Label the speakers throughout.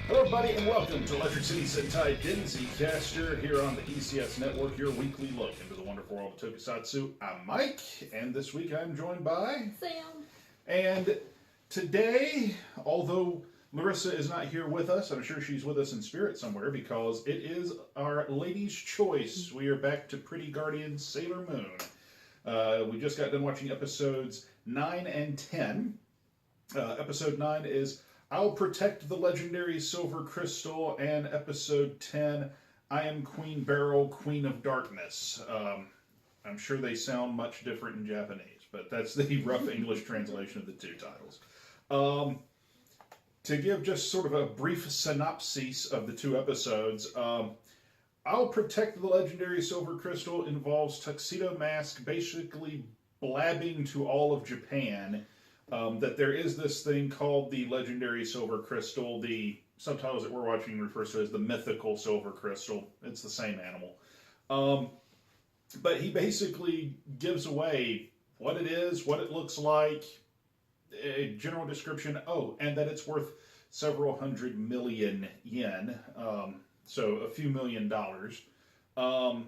Speaker 1: Hello, everybody, and welcome to Electric City Sentai Denzicaster here on the ECS Network, your weekly look into the wonderful world of Tokusatsu. I'm Mike, and this week I'm joined by
Speaker 2: Sam.
Speaker 1: And today, although Larissa is not here with us, I'm sure she's with us in spirit somewhere because it is our Lady's Choice. We are back to Pretty Guardian Sailor Moon. We just got done watching episodes 9 and 10. Episode 9 is I'll Protect the Legendary Silver Crystal, and episode 10, I Am Queen Beryl, Queen of Darkness. I'm sure they sound much different in Japanese, but that's the rough English translation of the two titles. To give just sort of a brief synopsis of the two episodes, I'll Protect the Legendary Silver Crystal involves Tuxedo Mask basically blabbing to all of Japan that there is this thing called the Legendary Silver Crystal. The subtitles that we're watching refers to as the Mythical Silver Crystal. It's the same animal. But he basically gives away what it is, what it looks like, a general description. Oh, and that it's worth several hundred million yen, so a few $1,000,000.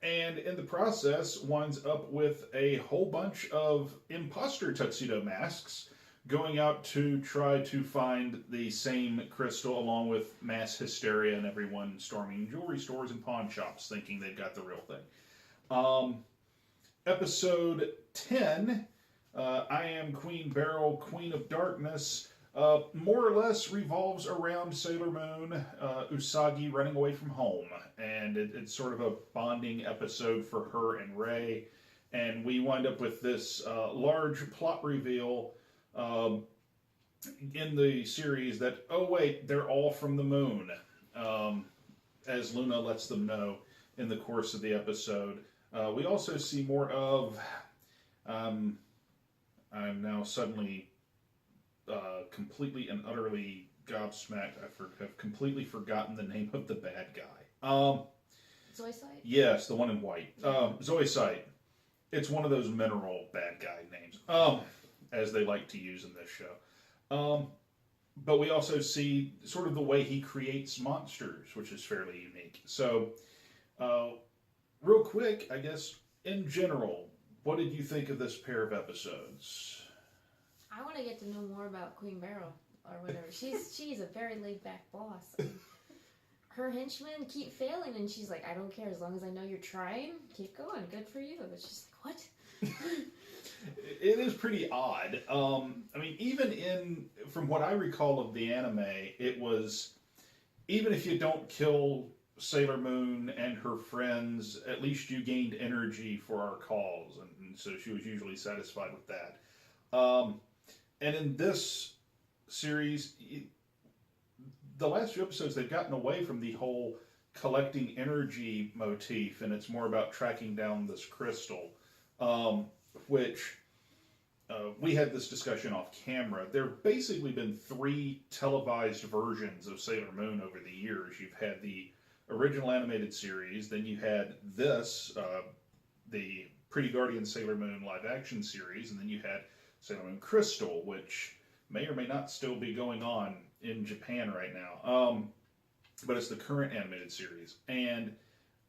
Speaker 1: And in the process, winds up with a whole bunch of imposter tuxedo masks going out to try to find the same crystal, along with mass hysteria and everyone storming jewelry stores and pawn shops thinking they've got the real thing. Episode 10, I Am Queen Beryl, Queen of Darkness, more or less revolves around Sailor Moon, Usagi running away from home. And it's sort of a bonding episode for her and Rei. And we wind up with this large plot reveal in the series that, oh wait, they're all from the moon. As Luna lets them know in the course of the episode. We also see more of, I'm now suddenly completely and utterly gobsmacked. Have completely forgotten the name of the bad guy.
Speaker 2: Zoisite?
Speaker 1: Yes, the one in white. Zoisite. It's one of those mineral bad guy names, as they like to use in this show. But we also see sort of the way he creates monsters, which is fairly unique. So, real quick, I guess, in general, what did you think of this pair of episodes?
Speaker 2: I want to get to know more about Queen Beryl, or whatever. She's a very laid-back boss. Her henchmen keep failing, and she's like, I don't care, as long as I know you're trying, keep going, good for you. But she's like, what?
Speaker 1: It is pretty odd. I mean, even from what I recall of the anime, it was, even if you don't kill Sailor Moon and her friends, at least you gained energy for our cause, and so she was usually satisfied with that. And in this series, the last few episodes, they've gotten away from the whole collecting energy motif, and it's more about tracking down this crystal, which we had this discussion off camera. There have basically been 3 televised versions of Sailor Moon over the years. You've had the original animated series, then you had this, the Pretty Guardian Sailor Moon live action series, and then you had Sailor Moon Crystal, which may or may not still be going on in Japan right now. But it's the current animated series. And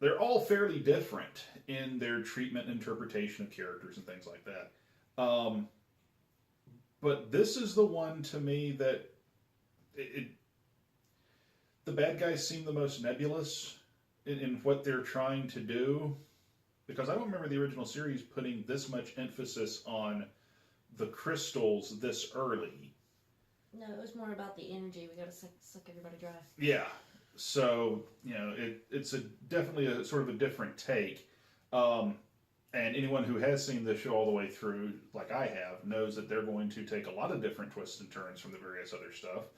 Speaker 1: they're all fairly different in their treatment and interpretation of characters and things like that. But this is the one to me that the bad guys seem the most nebulous in what they're trying to do. Because I don't remember the original series putting this much emphasis on the crystals this early.
Speaker 2: No, it was more about the energy. We gotta suck everybody dry.
Speaker 1: Yeah. So, it's definitely a sort of a different take. And anyone who has seen this show all the way through, like I have, knows that they're going to take a lot of different twists and turns from the various other stuff.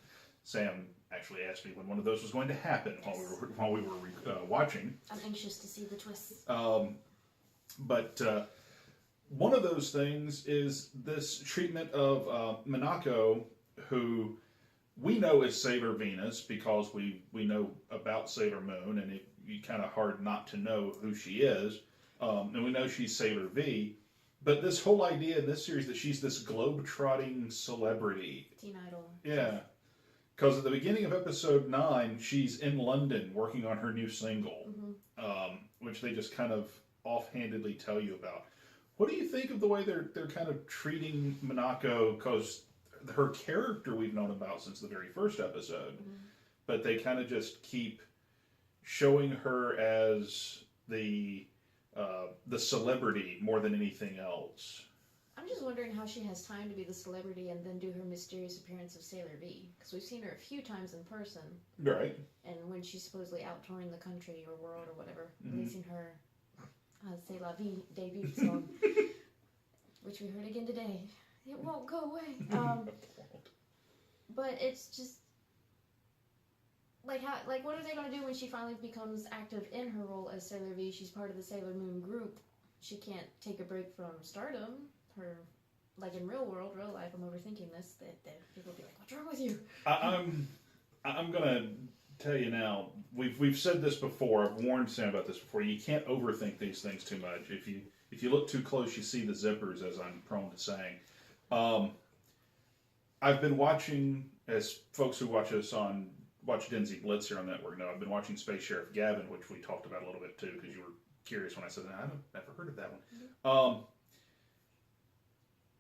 Speaker 1: Sam actually asked me when one of those was going to happen. Yes. while we were watching.
Speaker 2: I'm anxious to see the twists.
Speaker 1: But one of those things is this treatment of Minako, who we know is Sailor Venus because we know about Sailor Moon, and it's kind of hard not to know who she is. And we know she's Sailor V. But this whole idea in this series that she's this globe-trotting celebrity.
Speaker 2: Teen idol.
Speaker 1: Yeah. Because at the beginning of episode 9, she's in London working on her new single, which they just kind of offhandedly tell you about. What do you think of the way they're kind of treating Minako? Because her character we've known about since the very first episode, but they kind of just keep showing her as the celebrity more than anything else.
Speaker 2: I'm just wondering how she has time to be the celebrity and then do her mysterious appearance of Sailor V. Because we've seen her a few times in person.
Speaker 1: Right.
Speaker 2: And when she's supposedly out touring the country or world or whatever, releasing her C'est la Vie debut song, which we heard again today. It won't go away. But it's just like what are they gonna do when she finally becomes active in her role as Sailor V? She's part of the Sailor Moon group. She can't take a break from stardom. Her, like in real life, I'm overthinking this. That people will be like, "What's wrong with you?"
Speaker 1: I'm gonna tell you now. We've said this before. I've warned Sam about this before. You can't overthink these things too much. If you look too close, you see the zippers, as I'm prone to saying. I've been watching, as folks who watch Denzi Blitz here on the network know, I've been watching Space Sheriff Gavin, which we talked about a little bit too, because you were curious when I said that. I've never heard of that one.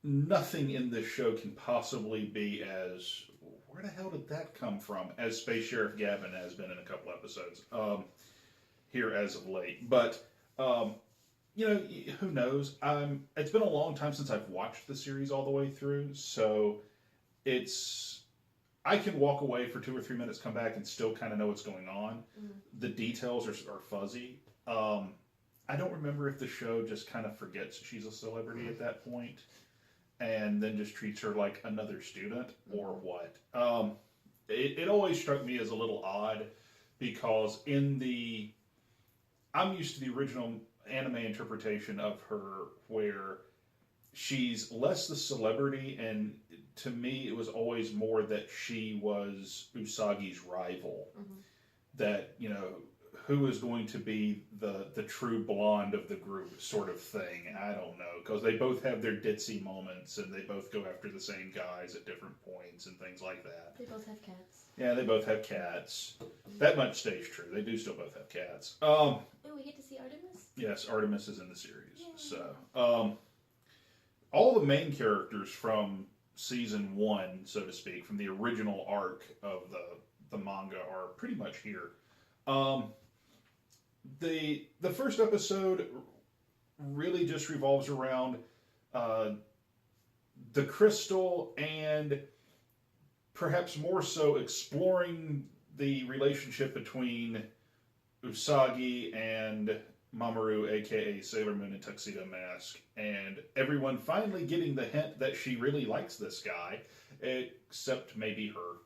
Speaker 1: Nothing in this show can possibly be as, where the hell did that come from, as Space Sheriff Gavin has been in a couple episodes here as of late. But, who knows? It's been a long time since I've watched the series all the way through, so I can walk away for 2 or 3 minutes, come back, and still kind of know what's going on. The details are fuzzy. I don't remember if the show just kind of forgets she's a celebrity at that point and then just treats her like another student or what. It always struck me as a little odd because I'm used to the original anime interpretation of her where she's less the celebrity, and to me it was always more that she was Usagi's rival. That, who is going to be the true blonde of the group sort of thing. I don't know, because they both have their ditzy moments and they both go after the same guys at different points and things like that.
Speaker 2: They both have cats.
Speaker 1: Yeah, they both have cats. That much stays true. They do still both have cats.
Speaker 2: Oh, we get to see Artemis?
Speaker 1: Yes, Artemis is in the series. Yay. So, all the main characters from season 1, so to speak, from the original arc of the manga are pretty much here. The first episode really just revolves around the crystal and perhaps more so exploring the relationship between Usagi and Mamoru, aka Sailor Moon and Tuxedo Mask, and everyone finally getting the hint that she really likes this guy, except maybe her.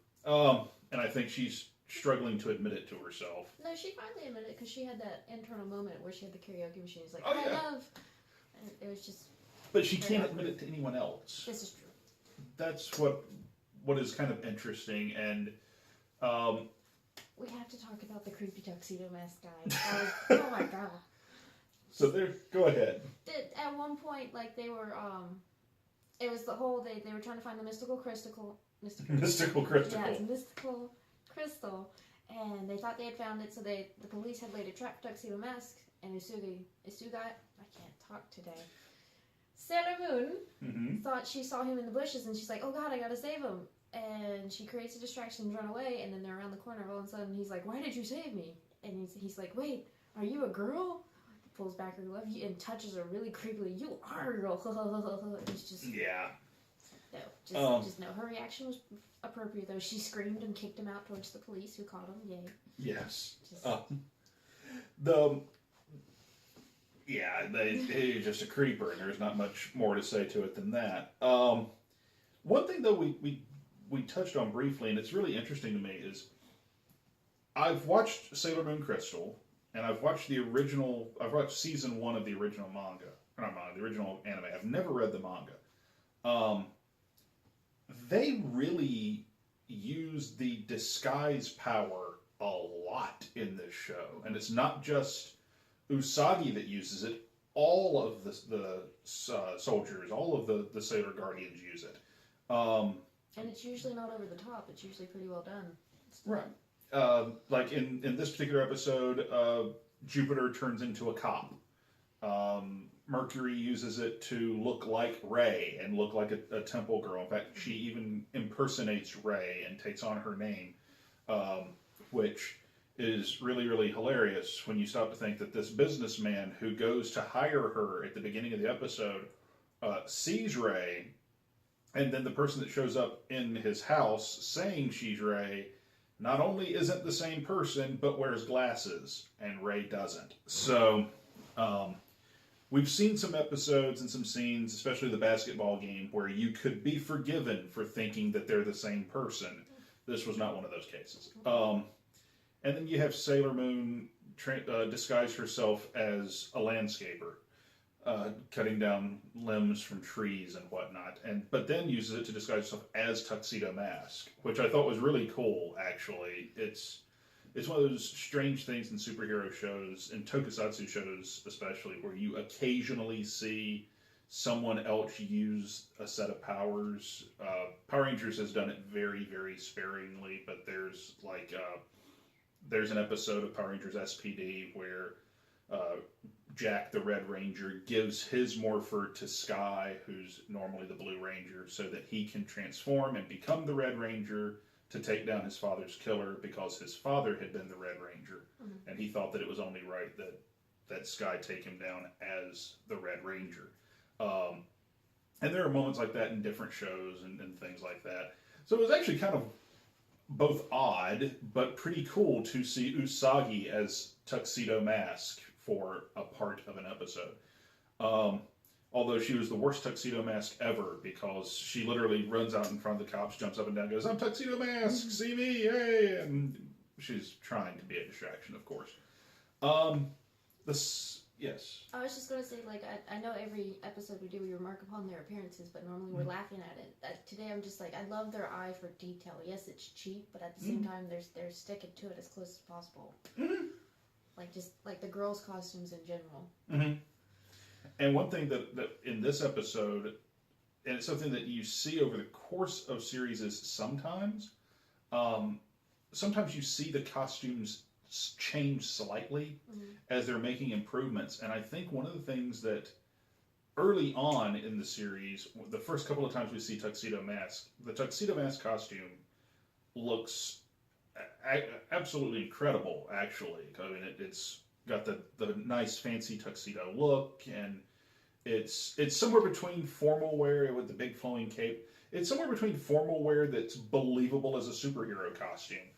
Speaker 1: And I think she's struggling to admit it to herself.
Speaker 2: No, she finally admitted it because she had that internal moment where she had the karaoke machine. She's like,
Speaker 1: oh, yeah.
Speaker 2: I love. And it was just.
Speaker 1: But she can't admit it to anyone else.
Speaker 2: This is true.
Speaker 1: That's what is kind of interesting, and
Speaker 2: we have to talk about the creepy Tuxedo Mask guy. Oh my god.
Speaker 1: So go ahead.
Speaker 2: At one point, like they were, it was the whole they were trying to find the mystical crystal.
Speaker 1: Mystical crystal.
Speaker 2: Yeah, it's mystical crystal, and they thought they had found it. So the police had laid a trap for Tuxedo Mask, and Isugai, I can't talk today. Sailor Moon thought she saw him in the bushes, and she's like, "Oh God, I gotta save him!" And she creates a distraction and run away. And then they're around the corner. All of a sudden, he's like, "Why did you save me?" And he's like, "Wait, are you a girl?" Pulls back her glove and touches her really creepily. "You are a girl." It's just no. Her reaction was appropriate though. She screamed and kicked him out towards the police, who caught him. Yay!
Speaker 1: Yes. He's just a creeper, and there's not much more to say to it than that. One thing though we touched on briefly, and it's really interesting to me, is I've watched Sailor Moon Crystal. And I've watched season 1 of the original the original anime. I've never read the manga. They really use the disguise power a lot in this show. And it's not just Usagi that uses it. All of the soldiers, all of the Sailor Guardians use it.
Speaker 2: And it's usually not over the top. It's usually pretty well done.
Speaker 1: Right. Like in this particular episode, Jupiter turns into a cop. Mercury uses it to look like Rey and look like a temple girl. In fact, she even impersonates Rey and takes on her name, which is really, really hilarious when you stop to think that this businessman who goes to hire her at the beginning of the episode sees Rey, and then the person that shows up in his house saying she's Rey not only isn't the same person, but wears glasses, and Rey doesn't. So, we've seen some episodes and some scenes, especially the basketball game, where you could be forgiven for thinking that they're the same person. This was not one of those cases. And then you have Sailor Moon disguise herself as a landscaper, cutting down limbs from trees and whatnot, but then uses it to disguise herself as Tuxedo Mask, which I thought was really cool. Actually, it's one of those strange things in superhero shows, in tokusatsu shows especially, where you occasionally see someone else use a set of powers. Power Rangers has done it very, very sparingly, but there's an episode of Power Rangers SPD where Jack the Red Ranger gives his morpher to Sky, who's normally the Blue Ranger, so that he can transform and become the Red Ranger to take down his father's killer, because his father had been the Red Ranger, and he thought that it was only right that Sky take him down as the Red Ranger. And there are moments like that in different shows and things like that. So it was actually kind of both odd, but pretty cool to see Usagi as Tuxedo Mask for a part of an episode. Although she was the worst Tuxedo Mask ever, because she literally runs out in front of the cops, jumps up and down, goes, "I'm Tuxedo Mask, see me, yay!" And she's trying to be a distraction, of course. Yes.
Speaker 2: I was just going to say, like, I know every episode we do, we remark upon their appearances, but normally we're laughing at it. Today I'm just like, I love their eye for detail. Yes, it's cheap, but at the same time, they're sticking to it as close as possible. Like, just like the girls' costumes in general.
Speaker 1: And one thing that in this episode, and it's something that you see over the course of series, is sometimes you see the costumes change slightly as they're making improvements. And I think one of the things that early on in the series, the first couple of times we see Tuxedo Mask, the Tuxedo Mask costume looks absolutely incredible, actually. I mean, it's got the nice fancy tuxedo look, and it's somewhere between formal wear with the big flowing cape. It's somewhere between formal wear that's believable as a superhero costume,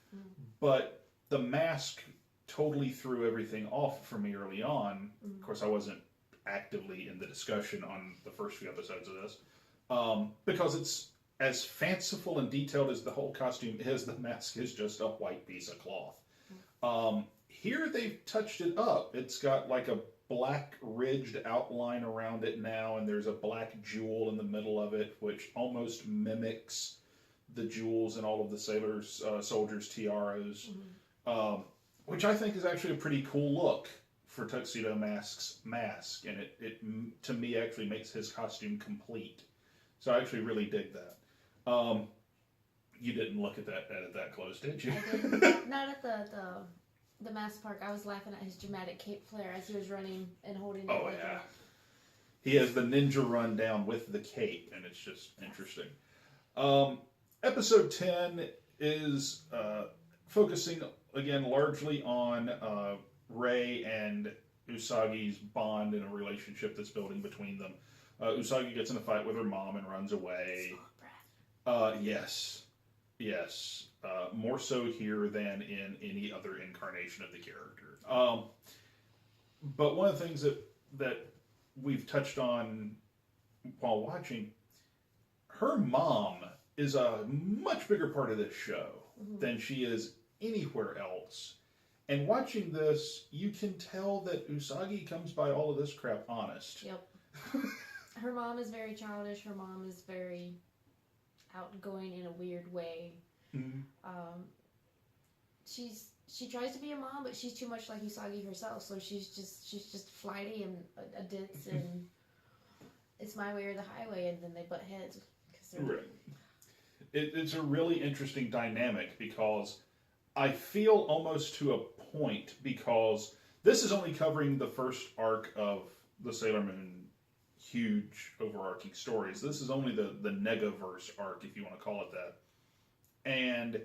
Speaker 1: but the mask totally threw everything off for me early on. Of course, I wasn't actively in the discussion on the first few episodes of this, because it's as fanciful and detailed as the whole costume is. The mask is just a white piece of cloth. Here they've touched it up. It's got like a black ridged outline around it now, and there's a black jewel in the middle of it, which almost mimics the jewels in all of the soldiers' tiaras, which I think is actually a pretty cool look for Tuxedo Mask's mask, and it to me actually makes his costume complete. So I actually really dig that. You didn't look at that close, did you?
Speaker 2: I didn't. Not at the mask park. I was laughing at his dramatic cape flare as he was running and holding it.
Speaker 1: Oh, yeah. He has the ninja run down with the cape, and it's just interesting. Episode 10 is focusing, again, largely on Rey and Usagi's bond and a relationship that's building between them. Usagi gets in a fight with her mom and runs away. Yes. More so here than in any other incarnation of the character. But one of the things that we've touched on while watching, her mom is a much bigger part of this show than she is anywhere else. And watching this, you can tell that Usagi comes by all of this crap honest.
Speaker 2: Yep. Her mom is very childish. Her mom is very outgoing in a weird way. She tries to be a mom, but she's too much like Usagi herself. So she's just flighty and a ditz, and it's my way or the highway, and then they butt heads.
Speaker 1: Right. it's a really interesting dynamic because I feel almost to a point, because this is only covering the first arc of the Sailor Moon huge overarching stories. This is only the Negaverse arc, if you want to call it that. And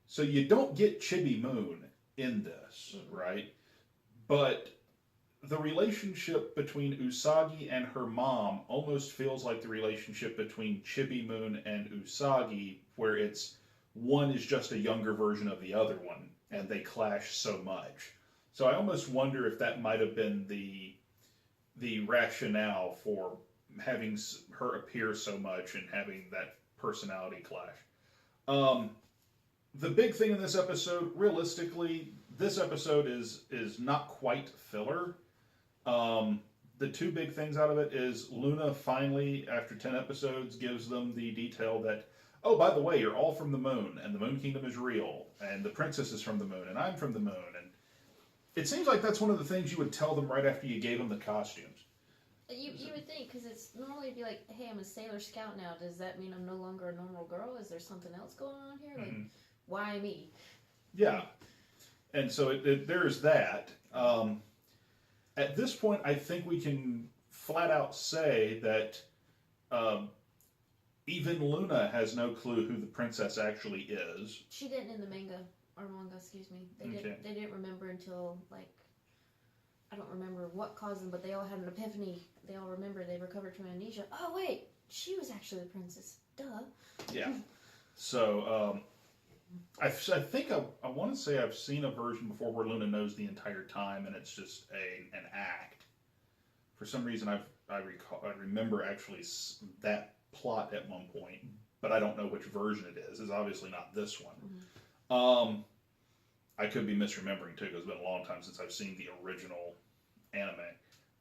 Speaker 1: so you don't get Chibi Moon in this, right? But the relationship between Usagi and her mom almost feels like the relationship between Chibi Moon and Usagi, where it's one is just a younger version of the other one, and they clash so much. So I almost wonder if that might have been the rationale for having her appear so much and having that personality clash. The big thing in this episode, realistically, this episode is not quite filler. The two big things out of it is Luna finally, after 10 episodes, gives them the detail that, oh, by the way, you're all from the moon, and the Moon Kingdom is real, and the princess is from the moon, and I'm from the moon. And it seems like that's one of the things you would tell them right after you gave them the costumes.
Speaker 2: You would think, because it's normally be like, hey, I'm a Sailor Scout now. Does that mean I'm no longer a normal girl? Is there something else going on here? Like, why me?
Speaker 1: Yeah. And so there's that. At this point, I think we can flat out say that even Luna has no clue who the princess actually is.
Speaker 2: She didn't in the manga, excuse me. They didn't remember until, like, I don't remember what caused them, but they all had an epiphany. They all remember they recovered from amnesia. Oh, wait, she was actually the princess. Duh.
Speaker 1: Yeah. So, I think I want to say I've seen a version before where Luna knows the entire time, and it's just an act. For some reason, I remember actually that plot at one point, but I don't know which version it is. It's obviously not this one. I could be misremembering too, because it's been a long time since I've seen the original anime.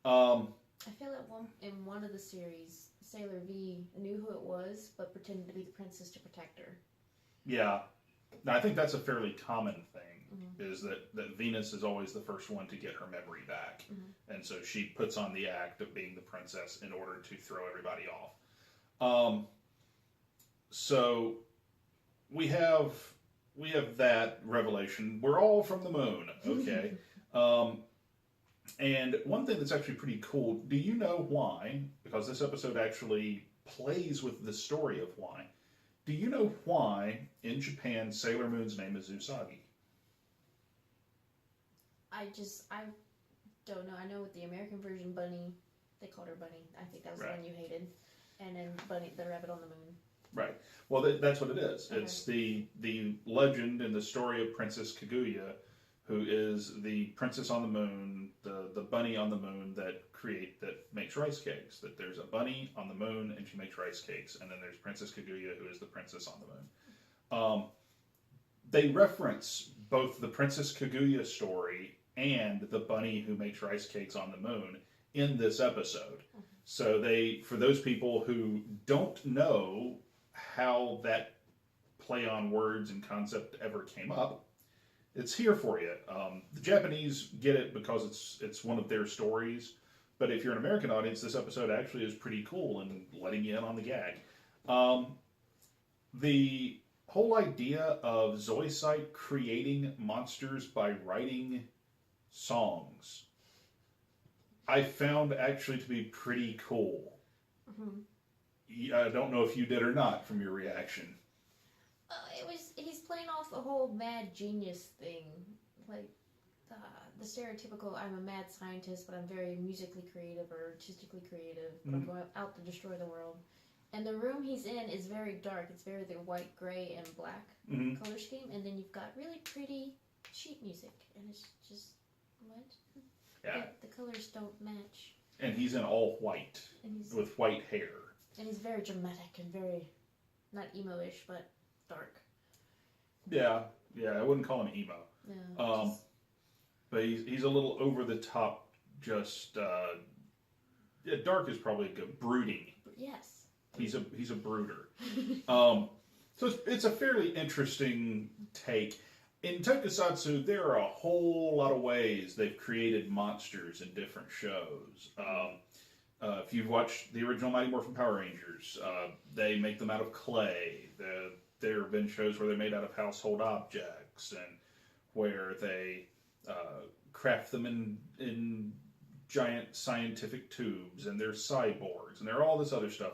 Speaker 2: I feel like in one of the series, Sailor V knew who it was, but pretended to be the princess to protect her.
Speaker 1: Yeah. Now, I think that's a fairly common thing, is that Venus is always the first one to get her memory back. And so she puts on the act of being the princess in order to throw everybody off. So we have that revelation. We're all from the moon, okay? And one thing that's actually pretty cool, do you know why, because this episode actually plays with the story of why, do you know why in Japan Sailor Moon's name is Usagi?
Speaker 2: I don't know. I know with the American version, Bunny, they called her Bunny. I think that was the one you hated. And then Bunny, the rabbit on the moon.
Speaker 1: Right. Well, that's what it is. Okay. It's the legend and the story of Princess Kaguya, who is the princess on the moon, the bunny on the moon that makes rice cakes. That there's a bunny on the moon and she makes rice cakes, and then there's Princess Kaguya, who is the princess on the moon. They reference both the Princess Kaguya story and the bunny who makes rice cakes on the moon in this episode. So for those people who don't know how that play on words and concept ever came up, it's here for you. The Japanese get it because it's one of their stories, but if you're an American audience, this episode actually is pretty cool and letting you in on the gag. The whole idea of Zoisite creating monsters by writing songs, I found actually to be pretty cool. I don't know if you did or not from your reaction.
Speaker 2: He's playing off the whole mad genius thing. Like, the stereotypical, I'm a mad scientist, but I'm very musically creative or artistically creative, but I'm going out to destroy the world. And the room he's in is very dark. It's very the white, gray, and black color scheme. And then you've got really pretty sheet music. And it's just, what?
Speaker 1: Yeah.
Speaker 2: The colors don't match.
Speaker 1: And he's in all white, with white hair.
Speaker 2: And he's very dramatic and very, not emo-ish, but dark.
Speaker 1: Yeah, I wouldn't call him emo. No, but he's a little over the top. Just dark is probably good. Brooding.
Speaker 2: Yes.
Speaker 1: He's a brooder. So it's a fairly interesting take. In Tokusatsu, there are a whole lot of ways they've created monsters in different shows. If you've watched the original Mighty Morphin Power Rangers, they make them out of clay. There have been shows where they're made out of household objects and where they craft them in giant scientific tubes, and they're cyborgs, and they're all this other stuff.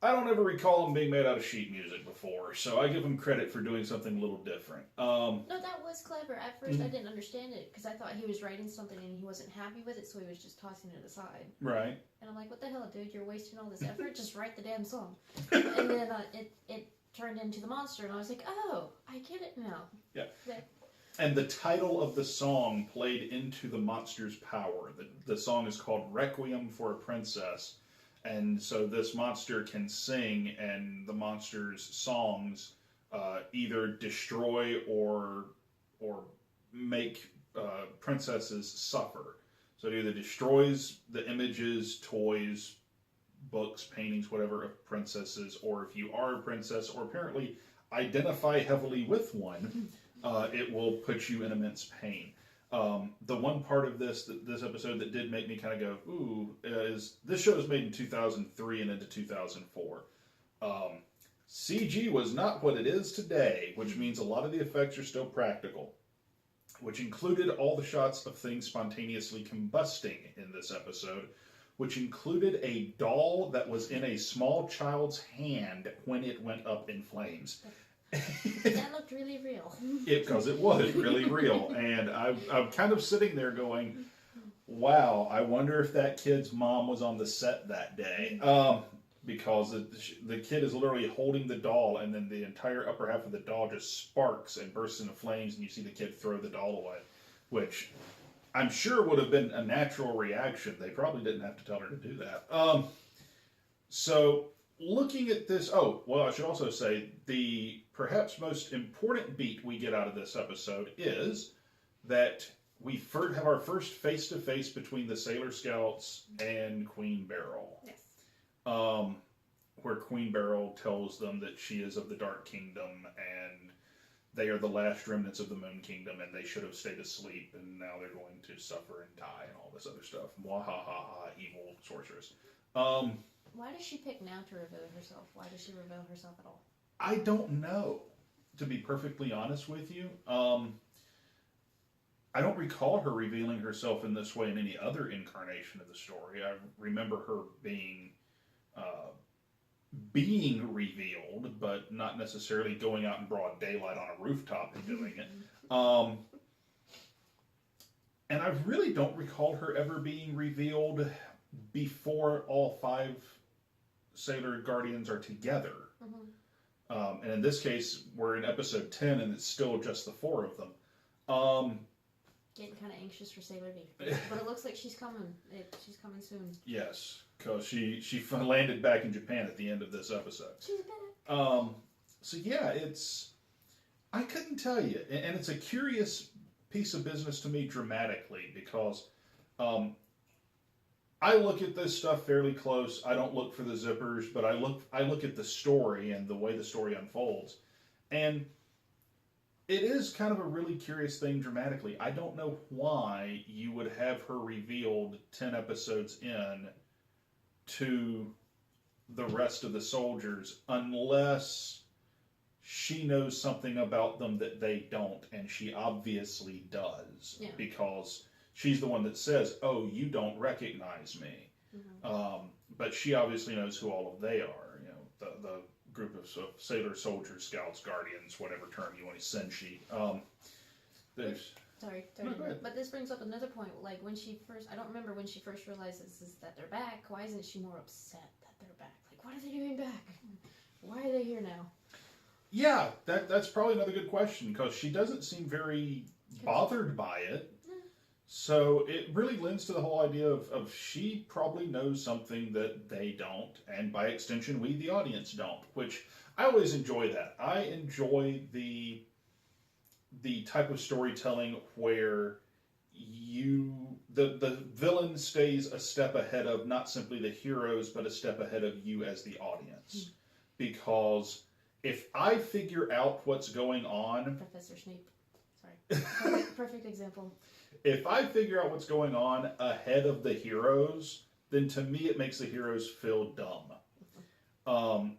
Speaker 1: I don't ever recall them being made out of sheet music before, so I give them credit for doing something a little different.
Speaker 2: No, that was clever. At first, I didn't understand it because I thought he was writing something and he wasn't happy with it, so he was just tossing it aside.
Speaker 1: Right.
Speaker 2: And I'm like, what the hell, dude? You're wasting all this effort. Just write the damn song. And then it turned into the monster, and I was like, oh, I get it now.
Speaker 1: Yeah. And the title of the song played into the monster's power. The song is called Requiem for a Princess. And so this monster can sing, and the monster's songs either destroy or make princesses suffer. So it either destroys the images, toys, books, paintings, whatever, of princesses, or if you are a princess, or apparently identify heavily with one, it will put you in immense pain. The one part of this episode that did make me kind of go, ooh, is this show was made in 2003 and into 2004. CG was not what it is today, which means a lot of the effects are still practical, which included all the shots of things spontaneously combusting in this episode, which included a doll that was in a small child's hand when it went up in flames.
Speaker 2: That looked really real.
Speaker 1: Because it was really real. And I'm kind of sitting there going, wow, I wonder if that kid's mom was on the set that day. Because the kid is literally holding the doll, and then the entire upper half of the doll just sparks and bursts into flames, and you see the kid throw the doll away, which I'm sure would have been a natural reaction. They probably didn't have to tell her to do that. So looking at this, I should also say the perhaps most important beat we get out of this episode is that we have our first face-to-face between the Sailor Scouts and Queen Beryl.
Speaker 2: Yes.
Speaker 1: Where Queen Beryl tells them that she is of the Dark Kingdom and they are the last remnants of the Moon Kingdom and they should have stayed asleep and now they're going to suffer and die and all this other stuff. Mwahaha, evil sorceress.
Speaker 2: Why does she pick now to reveal herself? Why does she reveal herself at all?
Speaker 1: I don't know, to be perfectly honest with you. I don't recall her revealing herself in this way in any other incarnation of the story. I remember her being revealed, but not necessarily going out in broad daylight on a rooftop and doing it. And I really don't recall her ever being revealed before all 5 Sailor Guardians are together. Mm-hmm. And in this case, we're in episode 10, and it's still just the 4 of them.
Speaker 2: Getting kind of anxious for Sailor V, but it looks like she's coming. She's coming soon.
Speaker 1: Yes, because she landed back in Japan at the end of this episode.
Speaker 2: She's back.
Speaker 1: So yeah, I couldn't tell you, and it's a curious piece of business to me dramatically because I look at this stuff fairly close. I don't look for the zippers, but I look at the story and the way the story unfolds, and it is kind of a really curious thing dramatically. I don't know why you would have her revealed 10 episodes in to the rest of the soldiers unless she knows something about them that they don't, and she obviously does. Yeah. Because she's the one that says, oh, you don't recognize me. Mm-hmm. But she obviously knows who all of they are. You know, the group of sailor soldiers, scouts, guardians, whatever term you want to send she.
Speaker 2: Sorry,
Speaker 1: no,
Speaker 2: but this brings up another point. Like when she first, I don't remember when she first realizes that they're back. Why isn't she more upset that they're back? Like, what are they doing back? Why are they here now?
Speaker 1: Yeah, that's probably another good question because she doesn't seem very bothered by it. So it really lends to the whole idea of she probably knows something that they don't, and by extension, we, the audience, don't, which I always enjoy that. I enjoy the type of storytelling where the villain stays a step ahead of not simply the heroes, but a step ahead of you as the audience. Because if I figure out what's going on...
Speaker 2: Professor Snape. Sorry. Perfect example.
Speaker 1: If I figure out what's going on ahead of the heroes, then to me it makes the heroes feel dumb.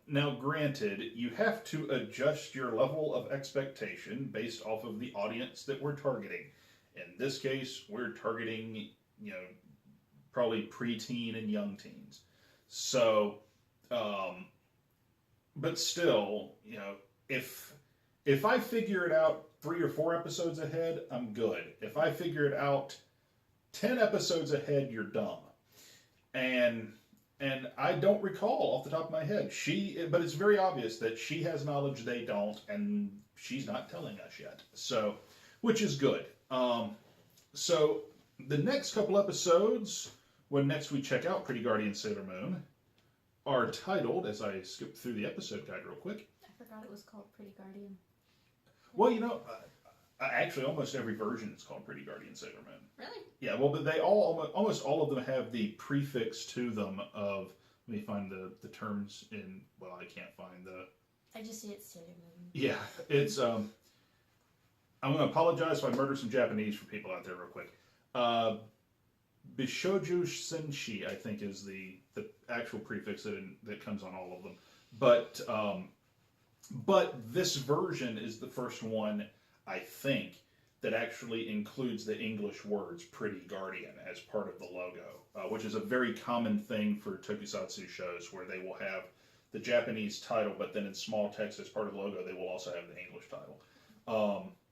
Speaker 1: Now, granted, you have to adjust your level of expectation based off of the audience that we're targeting. In this case, we're targeting, probably preteen and young teens. So, but still, if I figure it out 3 or 4 episodes ahead, I'm good. If I figure it out 10 episodes ahead, you're dumb. And I don't recall off the top of my head. But it's very obvious that she has knowledge they don't, and she's not telling us yet. So, which is good. So the next couple episodes, when next we check out Pretty Guardian Sailor Moon, are titled, as I skip through the episode guide real quick.
Speaker 2: I forgot it was called Pretty Guardian.
Speaker 1: Well, actually, almost every version is called Pretty Guardian Sailor Moon.
Speaker 2: Really?
Speaker 1: Yeah, well, but they almost all of them have the prefix to them of, let me find the terms in, well, I can't find the...
Speaker 2: I just see it's Sailor Moon.
Speaker 1: Yeah, it's, I'm going to apologize if I murder some Japanese for people out there real quick. Bishoujo Senshi, I think, is the actual prefix that comes on all of them. But this version is the first one, I think, that actually includes the English words Pretty Guardian as part of the logo, which is a very common thing for tokusatsu shows where they will have the Japanese title, but then in small text as part of the logo, they will also have the English title.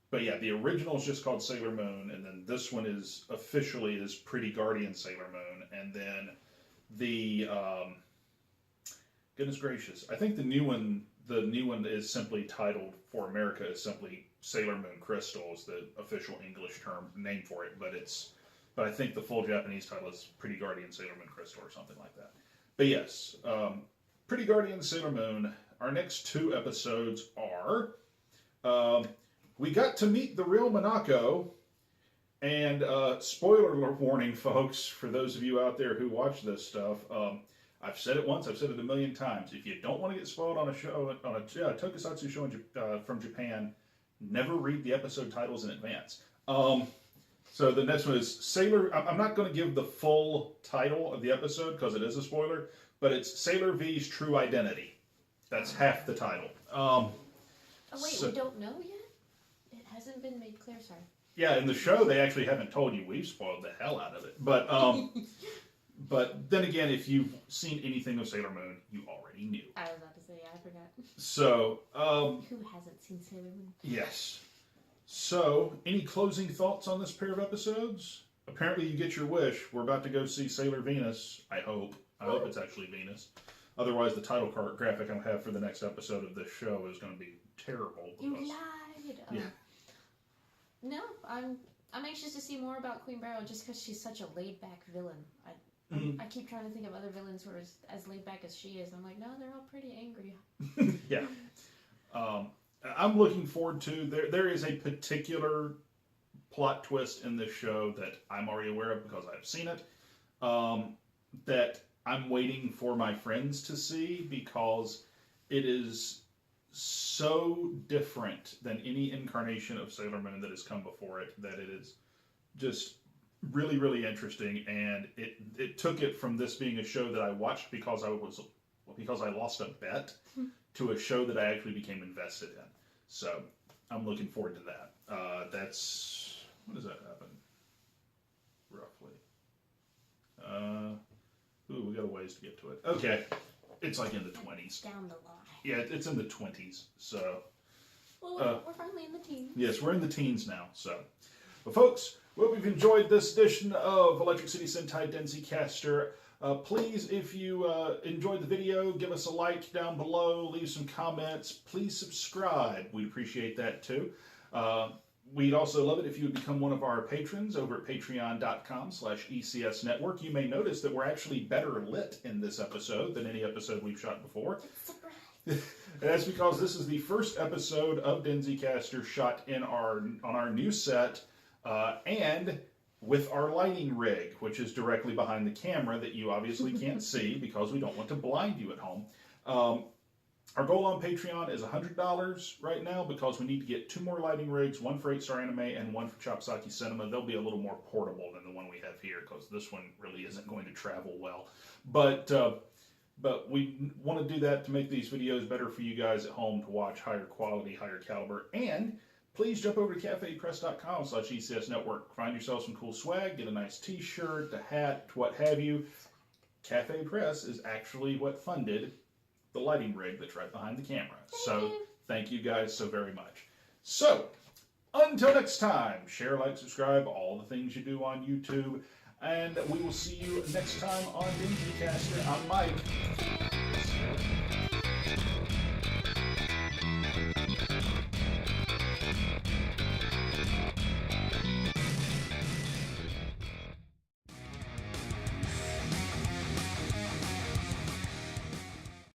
Speaker 1: But yeah, the original is just called Sailor Moon, and then this one is officially Pretty Guardian Sailor Moon, and then the, goodness gracious, I think the new one is simply titled for America is simply Sailor Moon Crystal is the official English name for it, but I think the full Japanese title is Pretty Guardian Sailor Moon Crystal or something like that. But yes, Pretty Guardian Sailor Moon. Our next 2 episodes are, we got to meet the real Minako, and spoiler warning, folks, for those of you out there who watch this stuff. I've said it once, I've said it a million times. If you don't want to get spoiled on a tokusatsu show from Japan, never read the episode titles in advance. So the next one is Sailor. I'm not going to give the full title of the episode because it is a spoiler, but it's Sailor V's True Identity. That's half the title.
Speaker 2: Oh wait, we don't know yet? It hasn't been made clear, sorry.
Speaker 1: Yeah, in the show they actually haven't told you. We've spoiled the hell out of it. But but then again, if you've seen anything of Sailor Moon, you already knew.
Speaker 2: I was about to say, I forgot.
Speaker 1: So,
Speaker 2: who hasn't seen Sailor Moon?
Speaker 1: Yes. So, any closing thoughts on this pair of episodes? Apparently you get your wish. We're about to go see Sailor Venus, I hope. I hope it's actually Venus. Otherwise, the title card graphic I have for the next episode of this show is going to be terrible.
Speaker 2: You lied!
Speaker 1: Yeah.
Speaker 2: No, I'm anxious to see more about Queen Beryl just because she's such a laid-back villain. I keep trying to think of other villains who are as laid back as she is. I'm like, no, they're all pretty angry.
Speaker 1: Yeah. I'm looking forward to, there is a particular plot twist in this show that I'm already aware of because I've seen it, that I'm waiting for my friends to see because it is so different than any incarnation of Sailor Moon that has come before it that it is just really, really interesting, and it took it from this being a show that I watched because I lost a bet to a show that I actually became invested in. So I'm looking forward to that. When does that happen? Roughly. We got a ways to get to it. Okay, it's like in the 20s.
Speaker 2: Down the line.
Speaker 1: Yeah, it's in the 20s. So.
Speaker 2: Well, we're finally in the teens.
Speaker 1: Yes, we're in the teens now. So, but folks. We hope you've enjoyed this edition of Electric City Sentai Denzicaster. Please, if you enjoyed the video, give us a like down below, leave some comments. Please subscribe. We'd appreciate that too. We'd also love it if you would become one of our patrons over at patreon.com/ECS Network. You may notice that we're actually better lit in this episode than any episode we've shot before. And that's because this is the first episode of Denzicaster shot on our new set. And with our lighting rig, which is directly behind the camera that you obviously can't see because we don't want to blind you at home. Our goal on Patreon is $100 right now because we need to get 2 more lighting rigs, one for 8-Star Anime and one for Chopsaki Cinema. They'll be a little more portable than the one we have here because this one really isn't going to travel well. But we want to do that to make these videos better for you guys at home to watch higher quality, higher caliber. And please jump over to cafepress.com/ECS Network. Find yourself some cool swag, get a nice t-shirt, a hat, what have you. Cafe Press is actually what funded the lighting rig that's right behind the camera. So thank you guys so very much. So until next time, share, like, subscribe, all the things you do on YouTube. And we will see you next time on Denzicaster. I'm Mike.